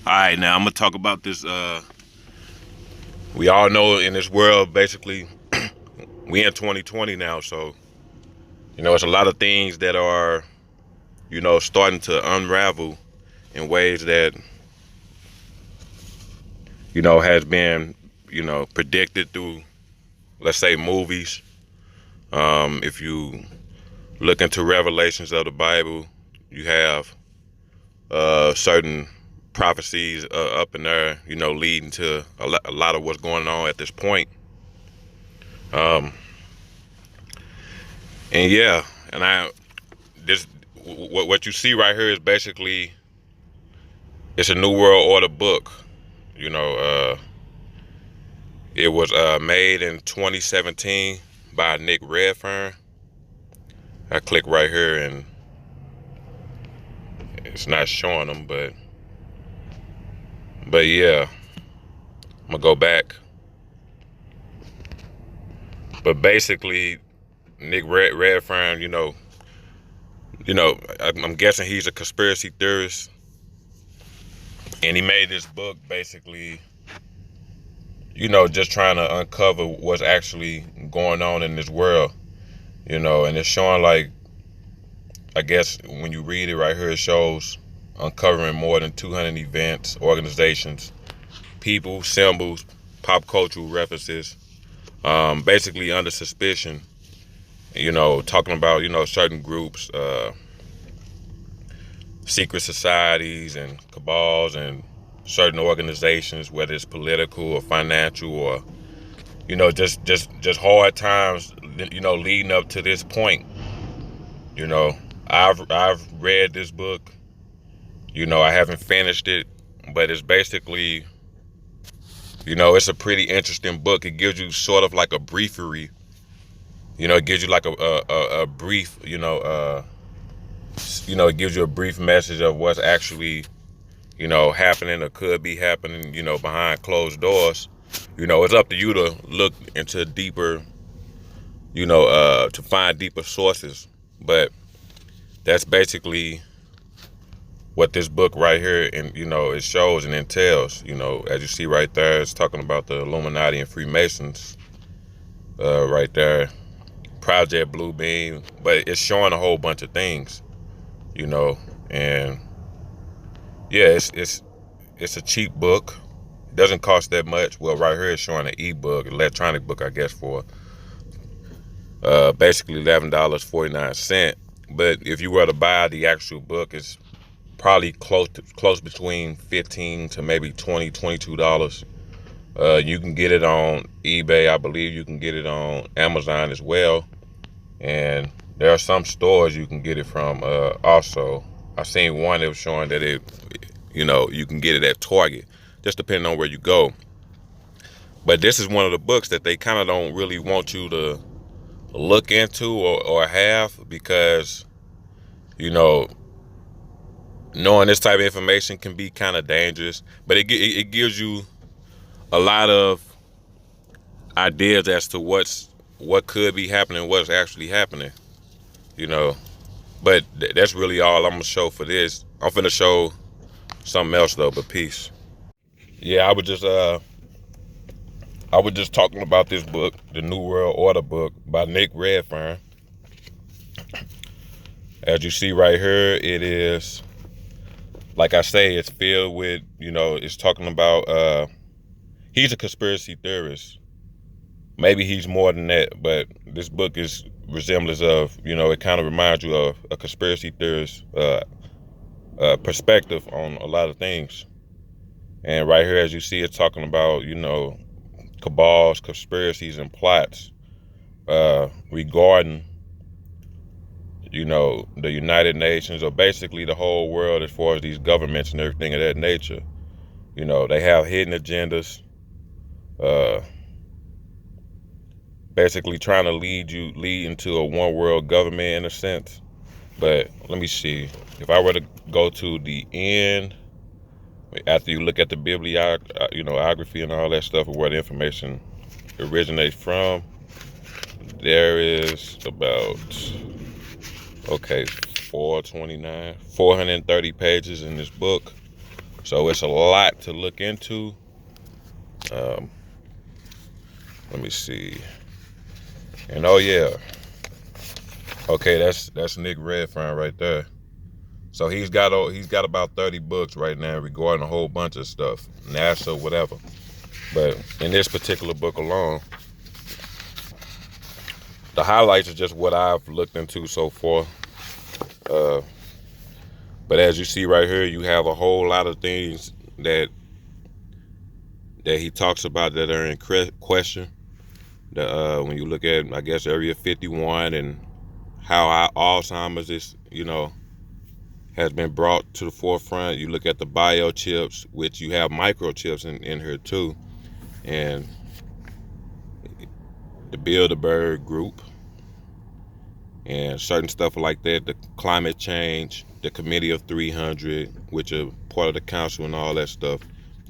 All right, now I'm gonna talk about this. We all know in this world, basically, we in 2020 now, so it's a lot of things that are, starting to unravel in ways that has been, predicted through, let's say, movies. If you look into revelations of the Bible, you have certain prophecies up in there, leading to a lot of what's going on at this point. Um, and yeah, and I this what you see right here is basically it's a New World Order book. You know, it was made in 2017 by Nick Redfern. I click right here and it's not showing them, but yeah, I'm gonna go back. But basically, Nick Redfern, I'm guessing he's a conspiracy theorist, and he made this book basically, just trying to uncover what's actually going on in this world, and it's showing like, I guess when you read it right here, it shows uncovering more than 200 events, organizations, people, symbols, pop cultural references, basically under suspicion, talking about, certain groups, secret societies and cabals and certain organizations, whether it's political or financial or, just hard times, leading up to this point. You know, I've read this book. I haven't finished it, but it's basically, it's a pretty interesting book. It gives you sort of like a briefery. It gives you like a brief, it gives you a brief message of what's actually, happening or could be happening, behind closed doors. It's up to you to look into deeper, to find deeper sources. But that's basically what this book right here, and it shows and entails. As you see right there, it's talking about the Illuminati and Freemasons, right there, Project Blue Beam, but it's showing a whole bunch of things, and yeah, it's a cheap book. It doesn't cost that much. Well, right here it's showing an ebook, electronic book, I guess, for basically $11.49. But if you were to buy the actual book, it's probably close between 15 to maybe 22 dollars. You can get it on eBay. I believe you can get it on Amazon as well. And there are some stores you can get it from also. I seen one that was showing that you can get it at Target, just depending on where you go. But this is one of the books that they kind of don't really want you to look into or have, because, knowing this type of information can be kind of dangerous. But it gives you a lot of ideas as to what could be happening, what's actually happening, you know. But that's really all I'm gonna show for this. I'm finna show something else though. But peace. Yeah, I was just talking about this book, the New World Order book by Nick Redfern. As you see right here, it is, like I say, it's filled with, it's talking about, he's a conspiracy theorist. Maybe he's more than that, but this book is resemblance of, it kind of reminds you of a conspiracy theorist perspective on a lot of things. And right here, as you see, it's talking about, cabals, conspiracies, and plots regarding, the United Nations, or basically the whole world, as far as these governments and everything of that nature. They have hidden agendas, uh, basically trying to lead into a one world government in a sense. But let me see. If I were to go to the end, after you look at the bibliography and all that stuff, of where the information originates from, there is about, okay, 430 pages in this book. So it's a lot to look into. Um, let me see. And oh yeah, okay, that's Nick Redfern right there. So he's got about 30 books right now regarding a whole bunch of stuff, NASA, whatever. But in this particular book alone, the highlights are just what I've looked into so far. Uh, but as you see right here, you have a whole lot of things that he talks about that are in question. When you look at, I guess, Area 51 and how Alzheimer's is, has been brought to the forefront. You look at the biochips, which you have microchips in here too, and the Bilderberg Group and certain stuff like that, the climate change, the Committee of 300, which are part of the council and all that stuff,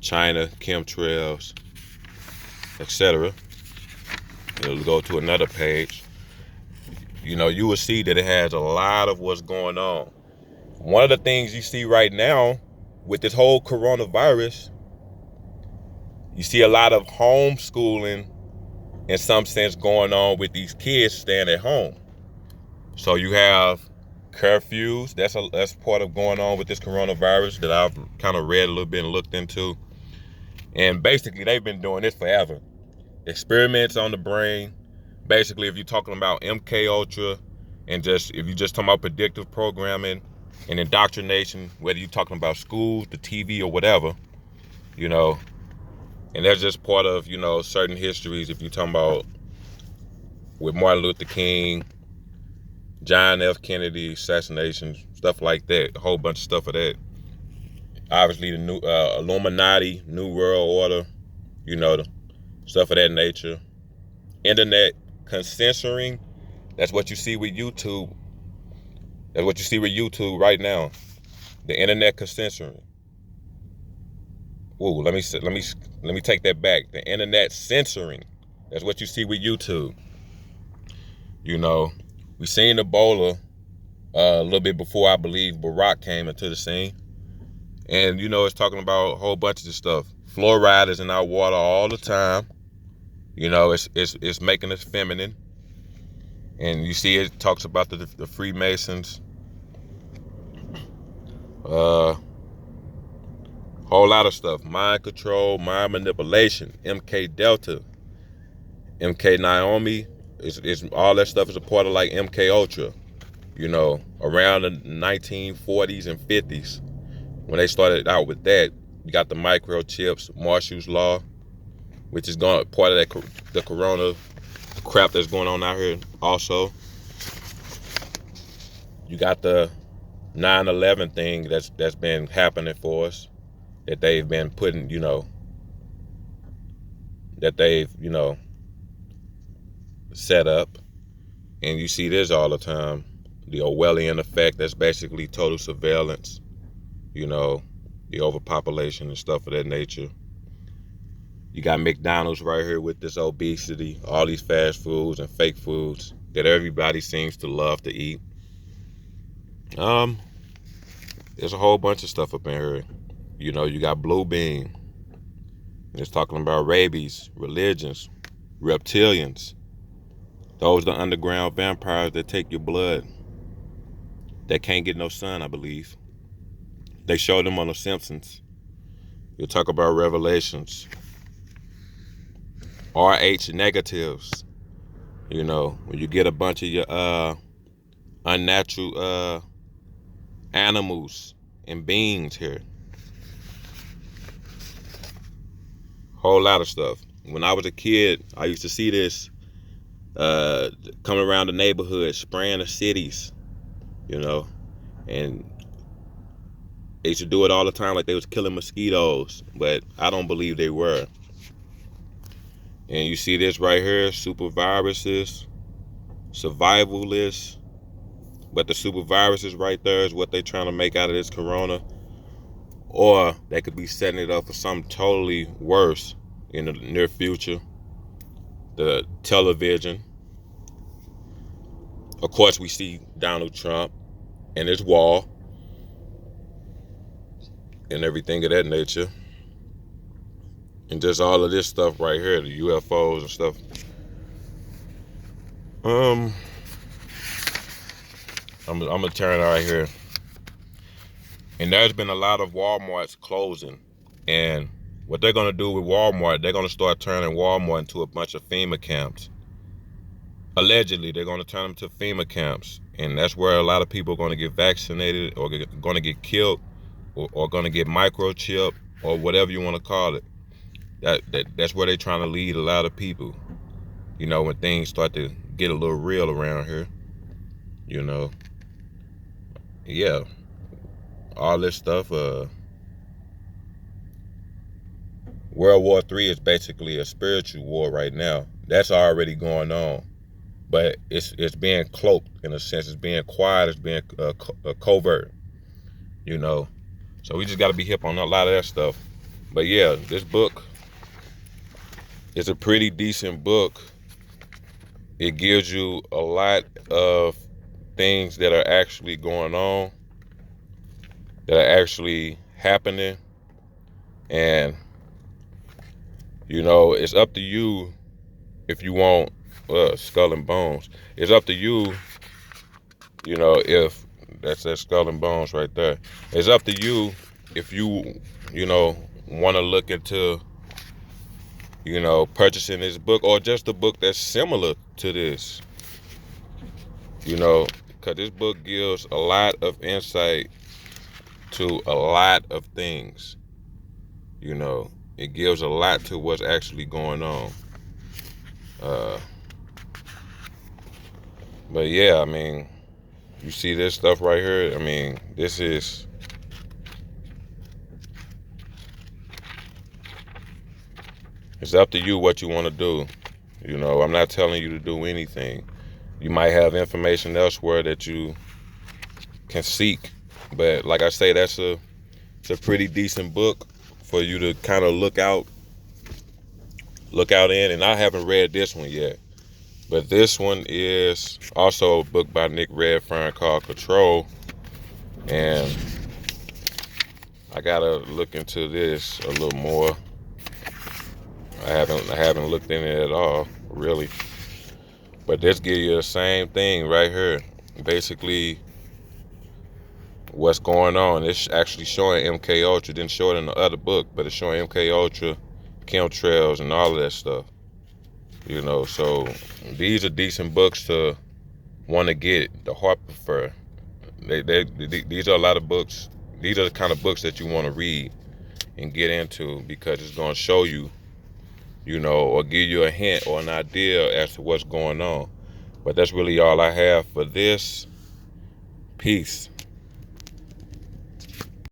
China, chemtrails, etc. It'll go to another page. You will see that it has a lot of what's going on. One of the things you see right now with this whole coronavirus, you see a lot of homeschooling in some sense going on with these kids staying at home. So you have curfews. That's part of going on with this coronavirus that I've kind of read a little bit and looked into. And basically, they've been doing this forever. Experiments on the brain. Basically, if you're talking about MK Ultra, and if you're just talking about predictive programming and indoctrination, whether you're talking about schools, the TV, or whatever, and that's just part of certain histories. If you're talking about with Martin Luther King, John F. Kennedy assassination, stuff like that, a whole bunch of stuff of that. Obviously, the new Illuminati, New World Order, the stuff of that nature. Internet censoring. That's what you see with YouTube. That's what you see with YouTube right now. The internet censoring. Ooh, let me take that back. The internet censoring. That's what you see with YouTube. We seen Ebola a little bit before, I believe, Barack came into the scene. And, it's talking about a whole bunch of stuff. Fluoride is in our water all the time. It's making us feminine. And you see it talks about the Freemasons. Whole lot of stuff. Mind control, mind manipulation, MK Delta, MK Naomi. It's all that stuff is a part of like MK Ultra. Around the 1940s and 50s. When they started out with that, you got the microchips, Marshall's Law, which is part of the corona crap that's going on out here also. You got the 9/11 thing that's been happening for us, that they've been putting, that they've, set up. And you see this all the time. The Orwellian effect, that's basically total surveillance, the overpopulation and stuff of that nature. You got McDonald's right here with this obesity, all these fast foods and fake foods that everybody seems to love to eat. There's a whole bunch of stuff up in here. You got Blue Beam. It's talking about rabies, religions, reptilians. Those are the underground vampires that take your blood. That can't get no sun, I believe. They showed them on The Simpsons. You'll talk about revelations. RH negatives. When you get a bunch of your unnatural animals and beings here. Whole lot of stuff. When I was a kid, I used to see this coming around the neighborhood, spraying the cities, and they used to do it all the time like they was killing mosquitoes, but I don't believe they were. And you see this right here, super viruses, survivalists, but the super viruses right there is what they're trying to make out of this corona. Or they could be setting it up for something totally worse in the near future. The television. Of course, we see Donald Trump and his wall. and everything of that nature. And just all of this stuff right here, the UFOs and stuff. Um, I'm gonna turn right here. And there's been a lot of Walmarts closing. And what they're gonna do with Walmart, they're gonna start turning Walmart into a bunch of FEMA camps. Allegedly, they're gonna turn them to FEMA camps. And that's where a lot of people are gonna get vaccinated or gonna get killed or gonna get microchipped or whatever you wanna call it. That's where they're trying to lead a lot of people. You know, when things start to get a little real around here, you know. Yeah, all this stuff. World War III is basically a spiritual war right now. That's already going on, but it's being cloaked in a sense. It's being quiet. It's being covert. You know, so we just got to be hip on a lot of that stuff. But yeah, this book is a pretty decent book. It gives you a lot of things that are actually going on, that are actually happening, and you know, it's up to you if you want Skull and Bones. It's up to you, you know, if that's that Skull and Bones right there. It's up to you if you know, want to look into, you know, purchasing this book or just a book that's similar to this, you know, because this book gives a lot of insight to a lot of things, you know. It gives a lot to what's actually going on. But yeah, I mean, you see this stuff right here? I mean, this is, it's up to you what you want to do. You know, I'm not telling you to do anything. You might have information elsewhere that you can seek. But like I say, it's a pretty decent book for you to kind of look out in. And I haven't read this one yet. But this one is also a book by Nick Redfern called Control. And I gotta look into this a little more. I haven't looked in it at all, really. But this gives you the same thing right here. Basically, what's going on. It's actually showing MK Ultra. Didn't show it in the other book, but it's showing MK Ultra, chemtrails, and all of that stuff. You know, so these are decent books to want to get. The Harper Fur. These are a lot of books. These are the kind of books that you want to read and get into because it's going to show you, you know, or give you a hint or an idea as to what's going on. But that's really all I have for this. Peace.